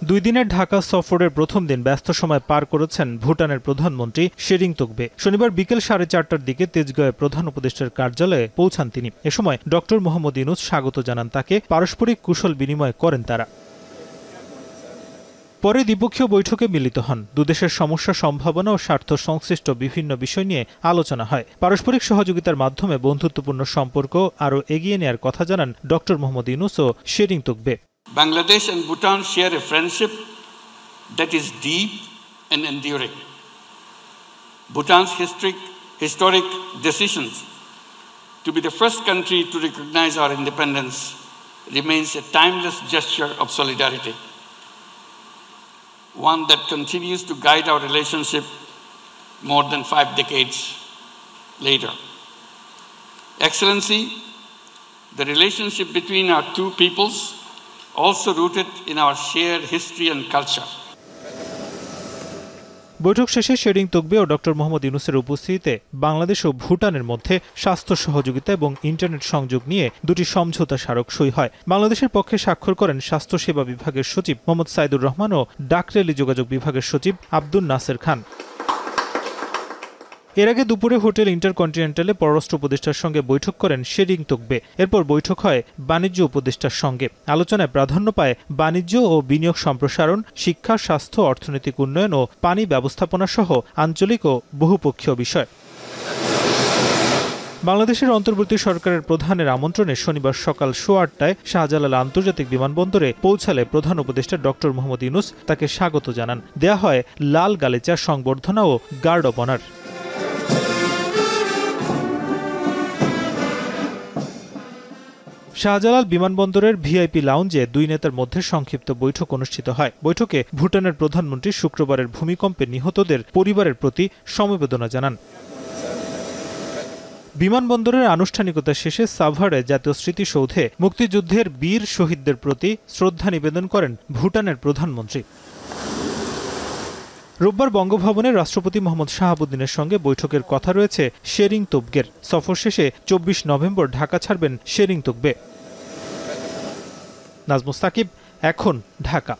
2 দিনের ঢাকা সফরের প্রথম দিন ব্যস্ত সময় পার করেছেন ভুটানের প্রধানমন্ত্রী শেরিং তোকবে। শনিবার বিকেল 4:30টার দিকে তেজগাঁওয়ে প্রধান উপদেষ্টার কার্যালয়ে পৌঁছান তিনি। এ সময় ডক্টর মোহাম্মদ ইউনূস স্বাগত জানান তাকে, পারস্পরিক কুশল বিনিময় করেন তারা। পরে দ্বিপক্ষীয় বৈঠকে মিলিত হন। দুদেশের সমস্যা, সম্ভাবনা ও স্বার্থ সংশ্লিষ্ট বিভিন্ন বিষয় নিয়ে আলোচনা হয়। পারস্পরিক সহযোগিতার মাধ্যমে বন্ধুত্বপূর্ণ সম্পর্ক আরও এগিয়ে নেয়ার কথা জানান ডক্টর মোহাম্মদ ইউনূস ও শেরিং তোকবে। Bangladesh and Bhutan share a friendship that is deep and enduring. Bhutan's historic decisions to be the first country to recognize our independence remains a timeless gesture of solidarity, one that continues to guide our relationship more than 5 decades later. Excellency, the relationship between our two peoples also rooted in our shared history and culture. বৈঠক শেষে শেরিং তোকবে ও doctor Mohammad ইউনূসের উপস্থিতিতে বাংলাদেশ ও ভুটানের মধ্যে স্বাস্থ্য সহযোগিতা এবং internet সংযোগ নিয়ে দুটি সমঝোতা স্মারক সই হয়। বাংলাদেশের পক্ষে স্বাক্ষর করেন স্বাস্থ্যসেবা বিভাগের সচিব মোহাম্মদ সাইদুর রহমান ও ডাকরেলি যোগাযোগ বিভাগের সচিব আব্দুন নাসের খান। এর আগে দুপুরে হোটেল ইন্টারকন্টিনেন্টালে পররাষ্ট্র উপদেষ্টার সঙ্গে বৈঠক করেন শেরিং তোকবে। এরপর বৈঠক হয় বাণিজ্য উপদেষ্টার সঙ্গে। আলোচনায় প্রাধান্য পায় বাণিজ্য ও বিনিয়োগ সম্প্রসারণ, শিক্ষা, স্বাস্থ্য, অর্থনৈতিক উন্নয়ন ও পানি ব্যবস্থাপনা সহ আঞ্চলিক ও বহুপক্ষীয় বিষয়। বাংলাদেশের অন্তর্বর্তী সরকারের প্রধানের আমন্ত্রণে শনিবার সকাল 8:30টায় শাহজালাল আন্তর্জাতিক বিমানবন্দরে পৌঁছালে প্রধান উপদেষ্টা ডক্টর মোহাম্মদ ইউনূস তাকে স্বাগত জানান। দেয়া হয় লাল গালিচা, সংবর্ধনা ও গার্ড অব অনার। শাহজালাল বিমানবন্দরের ভিআইপি লাউঞ্জে দুই নেতার মধ্যে সংক্ষিপ্ত বৈঠক অনুষ্ঠিত হয়। বৈঠকে ভুটানের প্রধানমন্ত্রী শুক্রবারের ভূমিকম্পে নিহতদের পরিবারের প্রতি সমবেদনা জানান। বিমানবন্দরের আনুষ্ঠানিকতা শেষে সাভারে জাতীয় স্মৃতিসৌধে মুক্তিযুদ্ধের বীর শহীদদের প্রতি শ্রদ্ধা নিবেদন করেন ভুটানের প্রধানমন্ত্রী। রোববার বঙ্গভবনে রাষ্ট্রপতি মোহাম্মদ শাহাবুদ্দিনের সঙ্গে বৈঠকের কথা রয়েছে শেরিং তোকবের। সফর শেষে 24 নভেম্বর ঢাকা ছাড়বেন শেরিং তোকবে। নাজমুস সাকিব, এখন, ঢাকা।